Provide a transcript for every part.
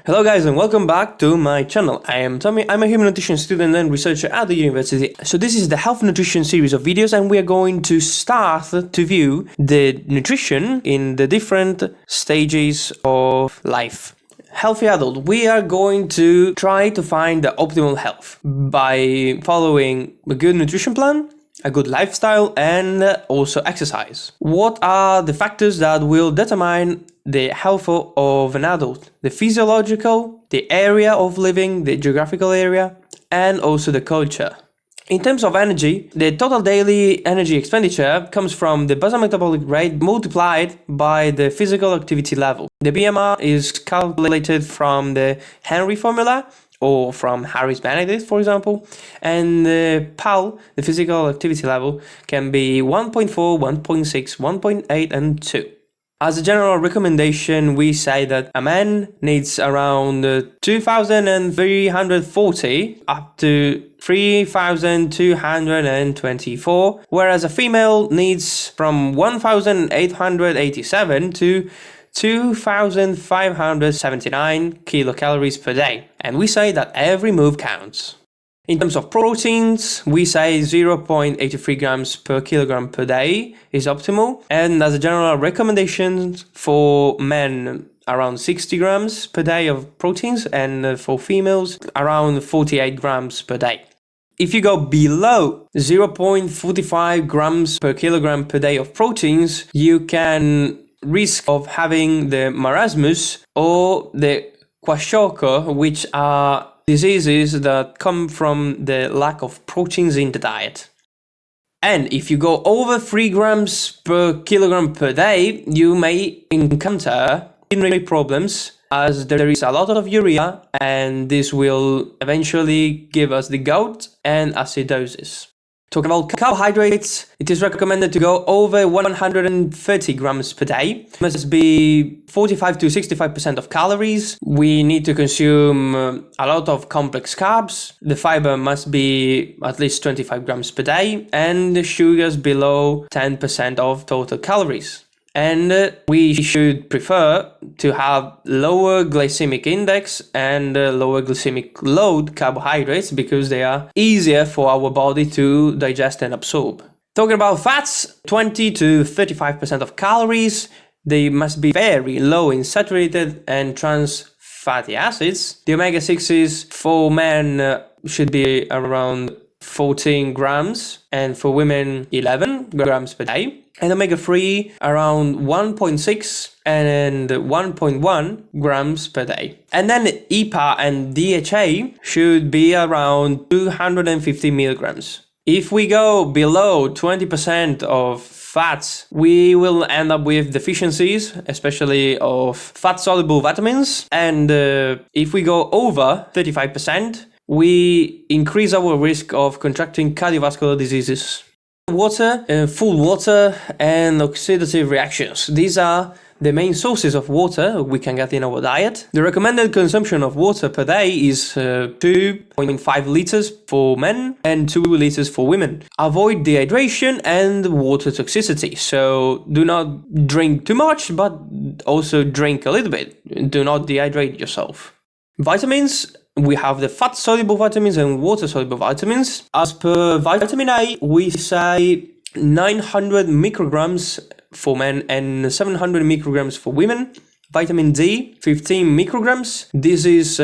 Hello guys and welcome back to my channel. I am Tommy, I'm a human nutrition student and researcher at the university. So this is the health nutrition series of videos and we are going to start to view the nutrition in the different stages of life. Healthy adult, we are going to try to find the optimal health by following a good nutrition plan, a good lifestyle and also exercise. What are the factors that will determine the health of an adult? The physiological, the area of living, the geographical area, and also the culture. In terms of energy, the total daily energy expenditure comes from the basal metabolic rate multiplied by the physical activity level. The BMR is calculated from the Henry formula or from Harris-Benedict, for example, and the PAL, the physical activity level, can be 1.4, 1.6, 1.8, and 2. As a general recommendation, we say that a man needs around 2,340 up to 3,224, whereas a female needs from 1,887 to 2,579 kilocalories per day. And we say that every move counts. In terms of proteins, we say 0.83 grams per kilogram per day is optimal. And as a general recommendation for men, around 60 grams per day of proteins, and for females, around 48 grams per day. If you go below 0.45 grams per kilogram per day of proteins, you can risk of having the marasmus or the kwashiorkor, which are diseases that come from the lack of proteins in the diet. And if you go over 3 grams per kilogram per day, you may encounter urinary problems, as there is a lot of urea, and this will eventually give us the gout and acidosis. Talking about carbohydrates, it is recommended to go over 130 grams per day. It must be 45 to 65% of calories. We need to consume a lot of complex carbs. The fiber must be at least 25 grams per day, and the sugars below 10% of total calories. And we should prefer to have lower glycemic index and lower glycemic load carbohydrates because they are easier for our body to digest and absorb. Talking about fats, 20 to 35% of calories. They must be very low in saturated and trans fatty acids. The omega-6s for men should be around 14 grams and for women 11 grams per day. And omega-3 around 1.6 and 1.1 grams per day. And then EPA and DHA should be around 250 milligrams. If we go below 20% of fats, we will end up with deficiencies, especially of fat-soluble vitamins. And if we go over 35%, we increase our risk of contracting cardiovascular diseases. Water, full water, and oxidative reactions. These are the main sources of water we can get in our diet. The recommended consumption of water per day is 2.5 liters for men and 2 liters for women. Avoid dehydration and water toxicity. So do not drink too much, but also drink a little bit. Do not dehydrate yourself. Vitamins. We have the fat-soluble vitamins and water-soluble vitamins. As per vitamin A, we say 900 micrograms for men and 700 micrograms for women. Vitamin D, 15 micrograms. This is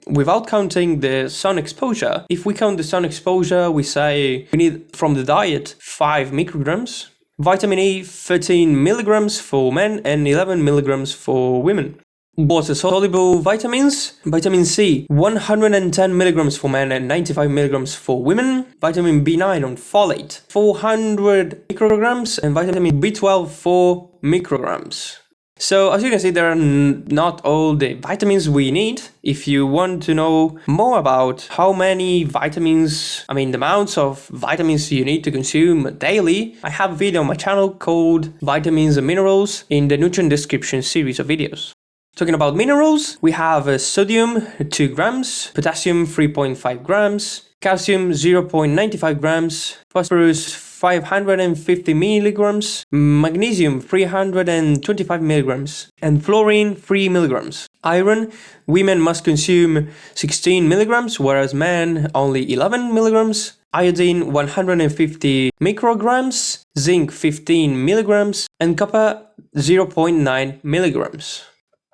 without counting the sun exposure. If we count the sun exposure, we say we need from the diet 5 micrograms. Vitamin E, 13 milligrams for men and 11 milligrams for women. Water-soluble vitamins. Vitamin C, 110 milligrams for men and 95 milligrams for women. Vitamin B9 on folate, 400 micrograms, and vitamin B12, 4 micrograms. So as you can see, there are not all the vitamins we need. If you want to know more about how many vitamins, the amounts of vitamins you need to consume daily, I have a video on my channel called Vitamins and Minerals in the Nutrient Description series of videos. Talking about minerals, we have sodium 2 grams, potassium 3.5 grams, calcium 0.95 grams, phosphorus 550 milligrams, magnesium 325 milligrams, and fluorine 3 milligrams. Iron, women must consume 16 milligrams, whereas men only 11 milligrams. Iodine 150 micrograms, zinc 15 milligrams, and copper 0.9 milligrams.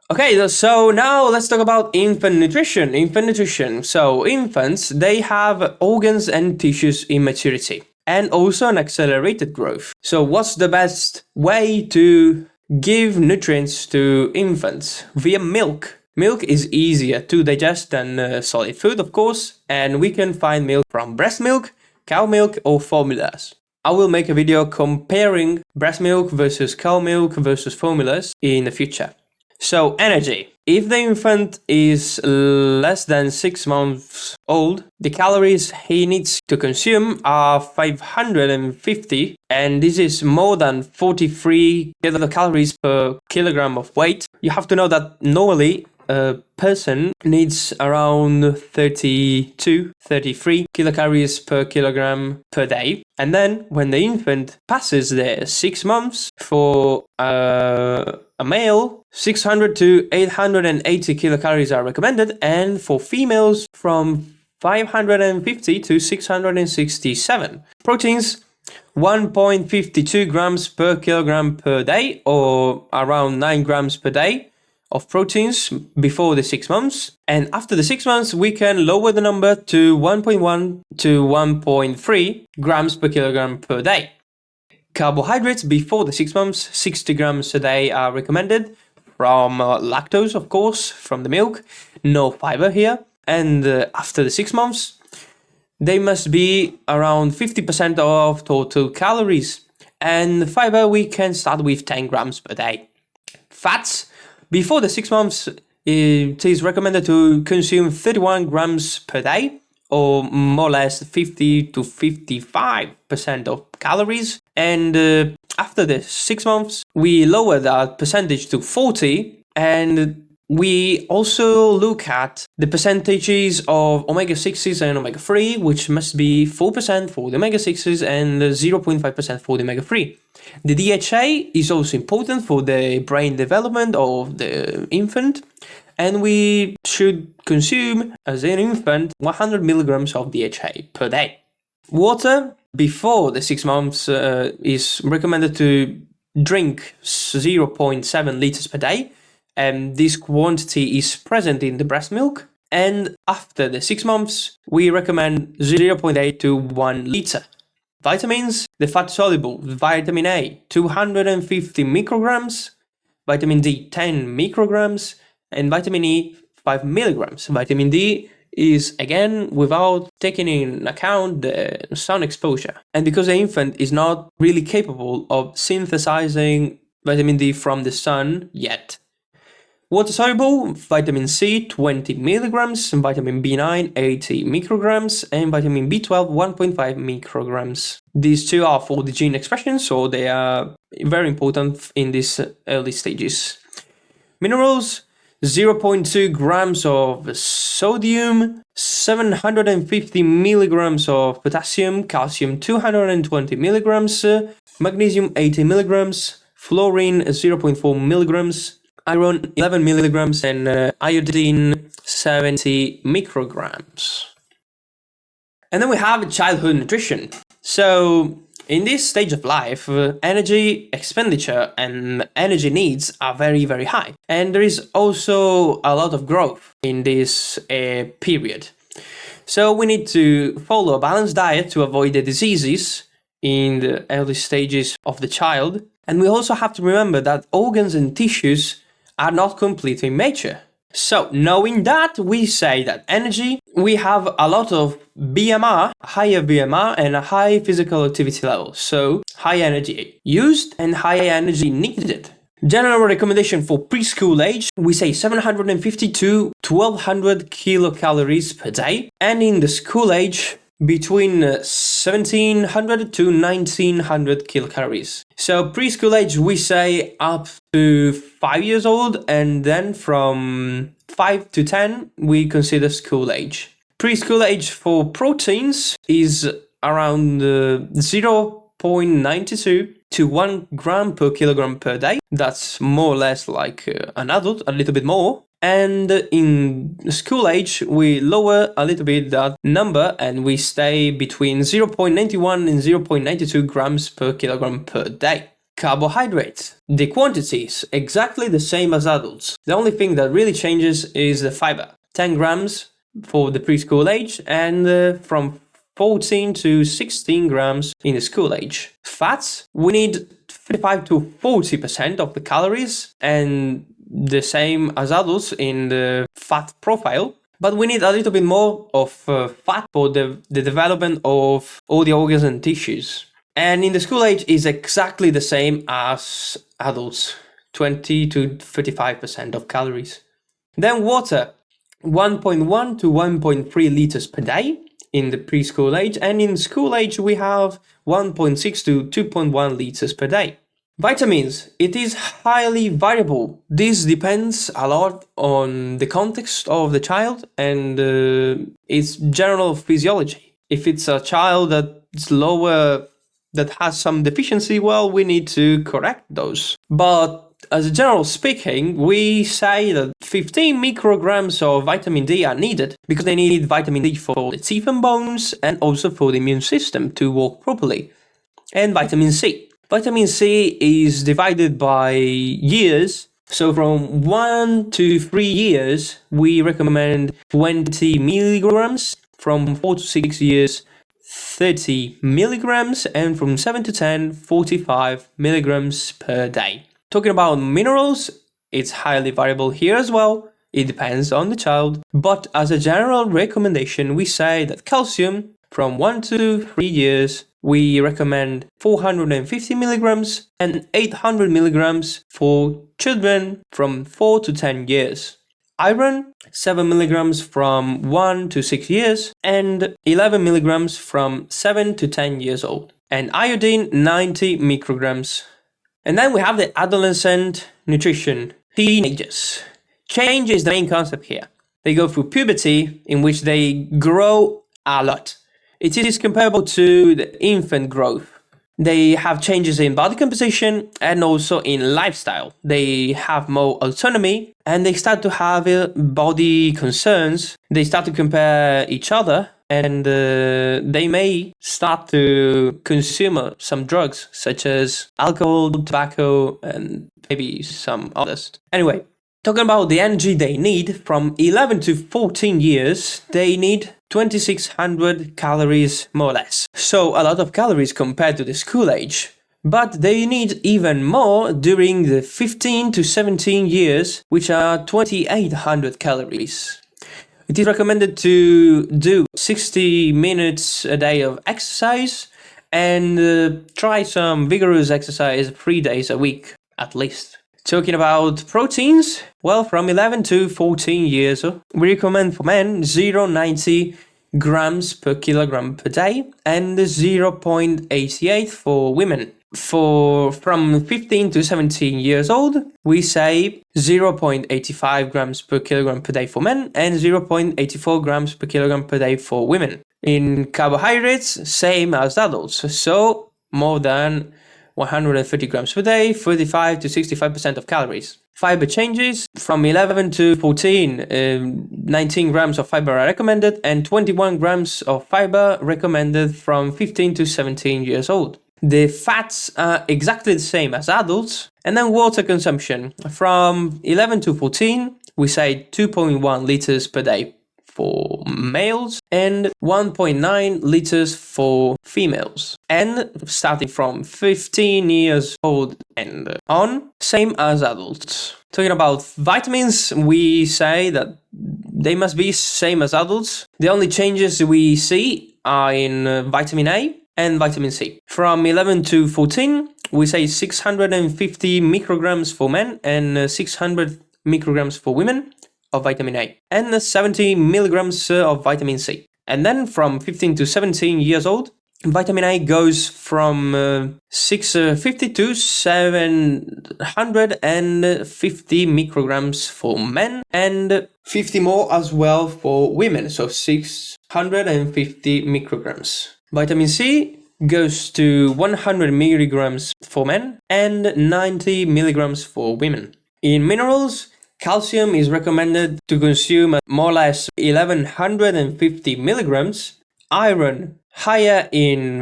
Okay, so now let's talk about infant nutrition. Infant nutrition. So infants, they have organs and tissues in maturity and also an accelerated growth. So what's the best way to give nutrients to infants? Via milk. Milk is easier to digest than solid food, of course, and we can find milk from breast milk, cow milk, or formulas. I will make a video comparing breast milk versus cow milk versus formulas in the future. So energy. If the infant is less than 6 months old, the calories he needs to consume are 550, and this is more than 43 kilocalories per kilogram of weight. You have to know that normally a person needs around 32, 33 kilocalories per kilogram per day. And then when the infant passes the 6 months, for a male, 600 to 880 kilocalories are recommended, and for females, from 550 to 667. Proteins, 1.52 grams per kilogram per day, or around 9 grams per day of proteins before the 6 months. And after the 6 months, we can lower the number to 1.1 to 1.3 grams per kilogram per day. Carbohydrates before the 6 months, 60 grams a day are recommended, from lactose, of course, from the milk, no fiber here. And after the 6 months, they must be around 50% of total calories. And fiber, we can start with 10 grams per day. Fats, before the 6 months, it is recommended to consume 31 grams per day, or more or less 50 to 55% of calories. And after the 6 months, we lower that percentage to 40, and we also look at the percentages of omega-6s and omega-3, which must be 4% for the omega-6s and 0.5% for the omega-3. The DHA is also important for the brain development of the infant, and we should consume, as an infant, 100 milligrams of DHA per day. Water, before the 6 months, is recommended to drink 0.7 liters per day, and this quantity is present in the breast milk. And after the 6 months, we recommend 0.8 to 1 liter. Vitamins, the fat-soluble vitamin A, 250 micrograms, vitamin D, 10 micrograms, and vitamin E, 5 milligrams. Vitamin D is, again, without taking in account the sun exposure. And because the infant is not really capable of synthesizing vitamin D from the sun yet. Water-soluble, vitamin C, 20 milligrams, vitamin B9, 80 micrograms, and vitamin B12, 1.5 micrograms. These two are for the gene expression, so they are very important in these early stages. Minerals, 0.2 grams of sodium, 750 milligrams of potassium, calcium 220 milligrams, magnesium 80 milligrams, fluorine 0.4 milligrams, iron 11 milligrams, and iodine 70 micrograms. And then we have childhood nutrition. So in this stage of life, energy expenditure and energy needs are very, very high. And there is also a lot of growth in this period. So we need to follow a balanced diet to avoid the diseases in the early stages of the child. And we also have to remember that organs and tissues are not completely mature. So, knowing that, we say that energy, we have a lot of BMR, higher BMR, and a high physical activity level. So, high energy used and high energy needed. General recommendation for preschool age, we say 750 to 1200 kilocalories per day. And in the school age, between 1700 to 1900 kilocalories. So preschool age, we say up to 5 years old, and then from 5 to 10, we consider school age. Preschool age for proteins is around 0 0.92 to 1 gram per kilogram per day. That's more or less like an adult, a little bit more. And in school age, we lower a little bit that number and we stay between 0.91 and 0.92 grams per kilogram per day. Carbohydrates. The quantity is exactly the same as adults. The only thing that really changes is the fiber. 10 grams for the preschool age and from 14 to 16 grams in the school age. Fats, we need 35 to 40% of the calories and the same as adults in the fat profile, but we need a little bit more of fat for the development of all the organs and tissues. And in the school age is exactly the same as adults, 20 to 35% of calories. Then water, 1.1 to 1.3 liters per day in the preschool age, and in school age we have 1.6 to 2.1 liters per day. Vitamins, it is highly variable. This depends a lot on the context of the child and its general physiology. If it's a child that's lower, that has some deficiency, well, we need to correct those. But as a general speaking, we say that 15 micrograms of vitamin D are needed because they need vitamin D for the teeth and bones and also for the immune system to work properly. And vitamin C. Vitamin C is divided by years. So from 1 to 3 years, we recommend 20 milligrams. From 4 to 6 years, 30 milligrams. And from 7 to 10, 45 milligrams per day. Talking about minerals, it's highly variable here as well. It depends on the child. But as a general recommendation, we say that calcium from 1 to 3 years, we recommend 450 milligrams and 800 milligrams for children from 4 to 10 years. Iron, 7 milligrams from 1 to 6 years and 11 milligrams from 7 to 10 years old. And iodine, 90 micrograms. And then we have the adolescent nutrition, teenagers. Change is the main concept here. They go through puberty in which they grow a lot. It is comparable to the infant growth. They have changes in body composition and also in lifestyle. They have more autonomy and they start to have body concerns. They start to compare each other and they may start to consume some drugs such as alcohol, tobacco, and maybe some others. Anyway, talking about the energy they need, from 11 to 14 years, they need 2,600 calories more or less. So a lot of calories compared to the school age. But they need even more during the 15 to 17 years, which are 2,800 calories. It is recommended to do 60 minutes a day of exercise and try some vigorous exercise 3 days a week at least. Talking about proteins, well, from 11 to 14 years, we recommend for men 0.90 grams per kilogram per day and 0.88 for women. From 15 to 17 years old, we say 0.85 grams per kilogram per day for men and 0.84 grams per kilogram per day for women. In carbohydrates, same as adults, so more than 130 grams per day, 35 to 65% of calories. Fiber changes from 11 to 14, 19 grams of fiber are recommended and 21 grams of fiber recommended from 15 to 17 years old. The fats are exactly the same as adults. And then water consumption. From 11 to 14, we say 2.1 liters per day for males and 1.9 liters for females. And starting from 15 years old and on, same as adults. Talking about vitamins, we say that they must be same as adults. The only changes we see are in vitamin A and vitamin C. From 11 to 14, we say 650 micrograms for men and 600 micrograms for women of vitamin A and 70 milligrams of vitamin C. And then from 15 to 17 years old, vitamin A goes from 650 to 750 micrograms for men and 50 more as well for women, so 650 micrograms. Vitamin C goes to 100 milligrams for men and 90 milligrams for women. In minerals, calcium is recommended to consume at more or less 1150 milligrams. Iron, higher in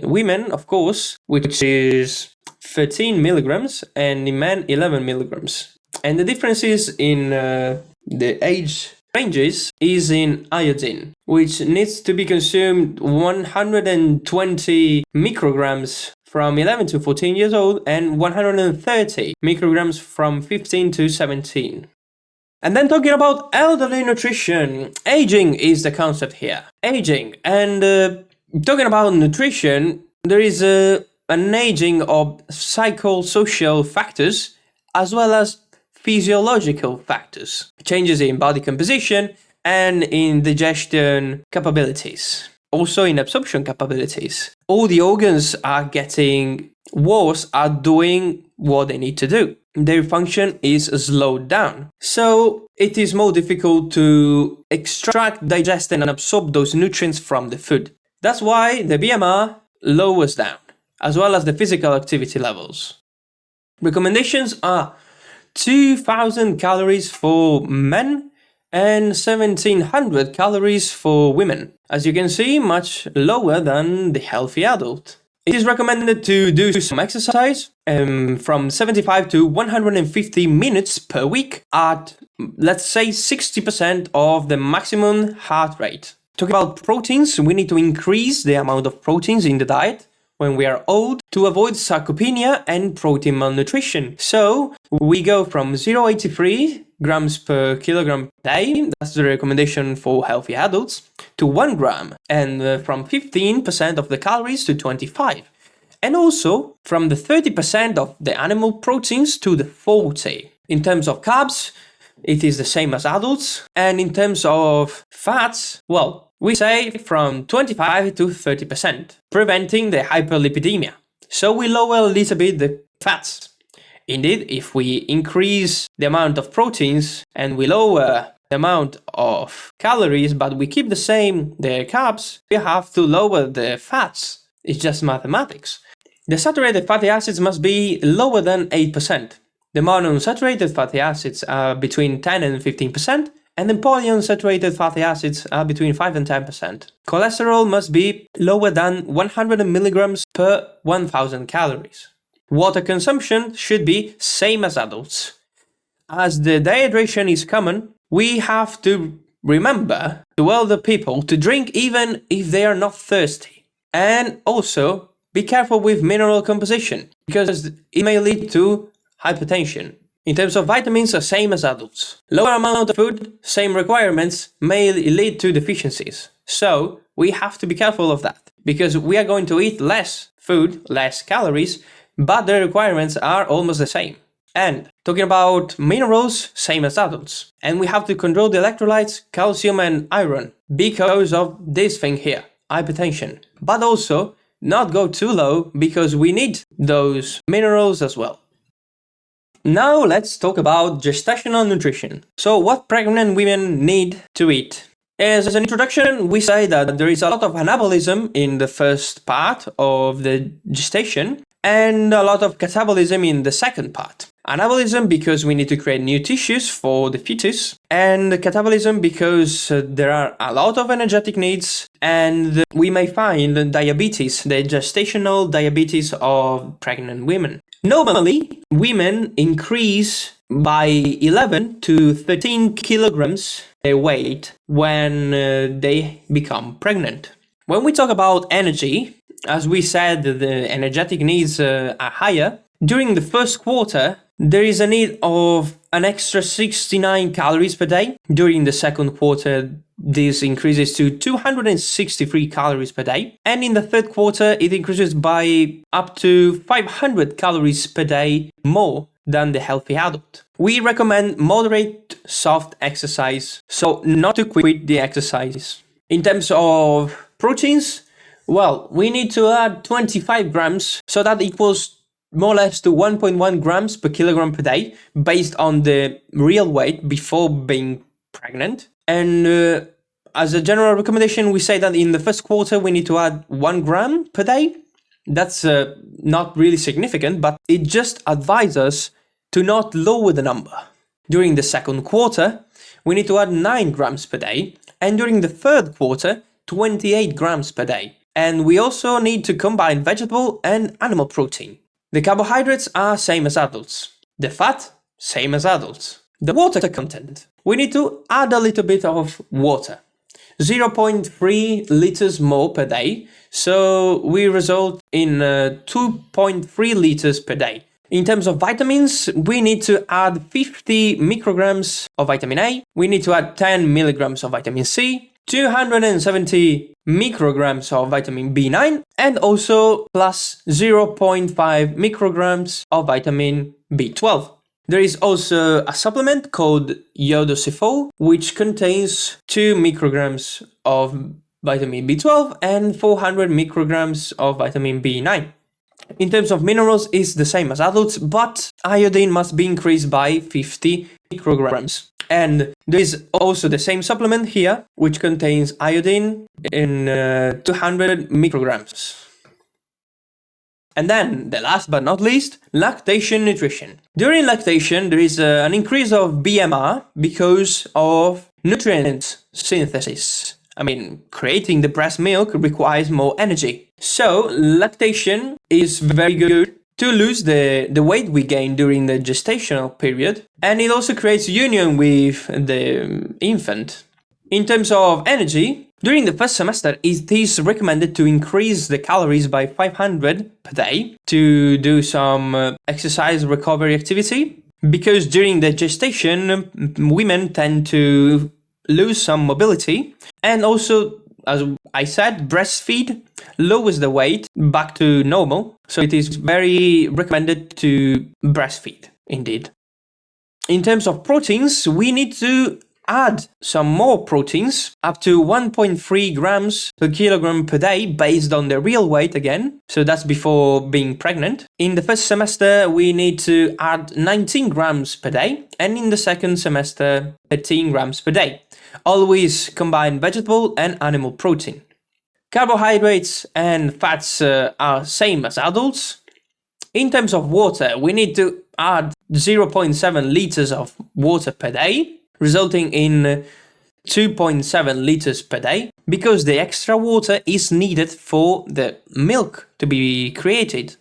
women, of course, which is 13 milligrams, and in men 11 milligrams. And the differences in the age ranges is in iodine, which needs to be consumed 120 micrograms from 11 to 14 years old and 130 micrograms from 15 to 17. And then talking about elderly nutrition, aging is the concept here. Aging, and talking about nutrition, there is an aging of psychosocial factors as well as physiological factors, changes in body composition and in digestion capabilities, also in absorption capabilities. All the organs are getting worse at doing what they need to do. Their function is slowed down. So it is more difficult to extract, digest and absorb those nutrients from the food. That's why the BMR lowers down, as well as the physical activity levels. Recommendations are 2,000 calories for men and 1,700 calories for women. As you can see, much lower than the healthy adult. It is recommended to do some exercise from 75 to 150 minutes per week at, let's say, 60% of the maximum heart rate. Talking about proteins, we need to increase the amount of proteins in the diet when we are old to avoid sarcopenia and protein malnutrition. So we go from 0.83 grams per kilogram per day, that's the recommendation for healthy adults, to 1 gram, and from 15% of the calories to 25. And also from the 30% of the animal proteins to the 40. In terms of carbs, it is the same as adults. And in terms of fats, well, we say from 25 to 30%, preventing the hyperlipidemia. So we lower a little bit the fats. Indeed, if we increase the amount of proteins and we lower the amount of calories, but we keep the carbs, we have to lower the fats. It's just mathematics. The saturated fatty acids must be lower than 8%. The monounsaturated fatty acids are between 10 and 15%, and the polyunsaturated fatty acids are between 5 and 10%. Cholesterol must be lower than 100 milligrams per 1,000 calories. Water consumption should be same as adults. As the dehydration is common, we have to remember to elder people to drink even if they are not thirsty. And also be careful with mineral composition, because it may lead to hypertension. In terms of vitamins, are same as adults. Lower amount of food, same requirements, may lead to deficiencies. So we have to be careful of that, because we are going to eat less food, less calories, but the requirements are almost the same. And talking about minerals, same as adults. And we have to control the electrolytes, calcium and iron, because of this thing here, hypertension. But also not go too low, because we need those minerals as well. Now let's talk about gestational nutrition. So what pregnant women need to eat. As an introduction, we say that there is a lot of anabolism in the first part of the gestation and a lot of catabolism in the second part. Anabolism because we need to create new tissues for the fetus, and catabolism because there are a lot of energetic needs, and we may find diabetes, the gestational diabetes of pregnant women. Normally, women increase by 11 to 13 kilograms their weight when they become pregnant. When we talk about energy, as we said, the energetic needs are higher. During the first quarter, there is a need of an extra 69 calories per day. During the second quarter, this increases to 263 calories per day. And in the third quarter, it increases by up to 500 calories per day more than the healthy adult. We recommend moderate, soft exercise, so not to quit the exercise. In terms of proteins, well, we need to add 25 grams, so that equals more or less to 1.1 grams per kilogram per day, based on the real weight before being pregnant. And as a general recommendation, we say that in the first quarter we need to add 1 gram per day. That's not really significant, but it just advises us to not lower the number. During the second quarter, we need to add 9 grams per day, and during the third quarter, 28 grams per day. And we also need to combine vegetable and animal protein. The carbohydrates are same as adults. The fat, same as adults. The water content, we need to add a little bit of water. 0.3 liters more per day, so we result in 2.3 liters per day. In terms of vitamins, we need to add 50 micrograms of vitamin A, we need to add 10 milligrams of vitamin C, 270 micrograms of vitamin B9, and also plus 0.5 micrograms of vitamin B12. There is also a supplement called Yodosifol, which contains 2 micrograms of vitamin B12 and 400 micrograms of vitamin B9. In terms of minerals, it's the same as adults, but iodine must be increased by 50 micrograms. And there is also the same supplement here, which contains iodine in 200 micrograms. And then, the last but not least, lactation nutrition. During lactation, there is an increase of BMR because of nutrient synthesis. I mean, creating the breast milk requires more energy. So, lactation is very good to lose the weight we gain during the gestational period, and it also creates union with the infant. In terms of energy, during the first semester, it is recommended to increase the calories by 500 per day to do some exercise recovery activity, because during the gestation, women tend to lose some mobility, and also, as I said, breastfeed lowers the weight back to normal, so it is very recommended to breastfeed, indeed. In terms of proteins, we need to add some more proteins, up to 1.3 grams per kilogram per day, based on the real weight again, so that's before being pregnant. In the first semester, we need to add 19 grams per day, and in the second semester, 13 grams per day. Always combine vegetable and animal protein. Carbohydrates and fats are same as adults. In terms of water, we need to add 0.7 liters of water per day, resulting in 2.7 liters per day, because the extra water is needed for the milk to be created.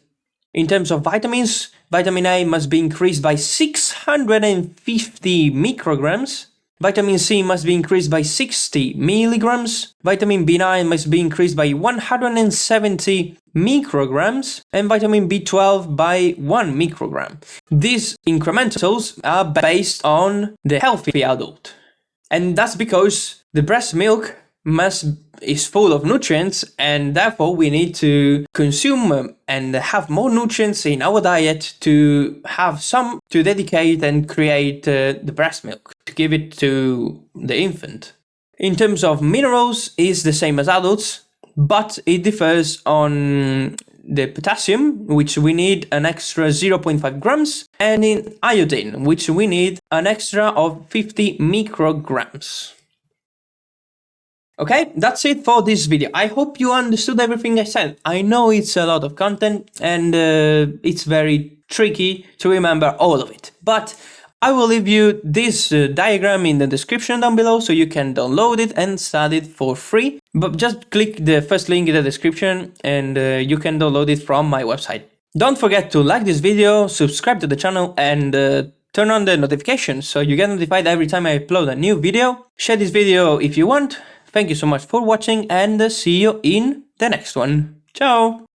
In terms of vitamins, vitamin A must be increased by 650 micrograms, vitamin C must be increased by 60 milligrams, vitamin B9 must be increased by 170 micrograms, and vitamin B12 by 1 microgram. These incrementals are based on the healthy adult. And that's because the breast milk is full of nutrients, and therefore we need to consume and have more nutrients in our diet to have some to dedicate and create the breast milk, to give it to the infant. In terms of minerals, it's the same as adults, but it differs on the potassium, which we need an extra 0.5 grams, and in iodine, which we need an extra of 50 micrograms. Okay, that's it for this video. I hope you understood everything I said. I know it's a lot of content and it's very tricky to remember all of it, but I will leave you this diagram in the description down below so you can download it and study it for free. But just click the first link in the description and you can download it from my website. Don't forget to like this video, subscribe to the channel, and turn on the notifications so you get notified every time I upload a new video. Share this video if you want. Thank you so much for watching, and see you in the next one. Ciao!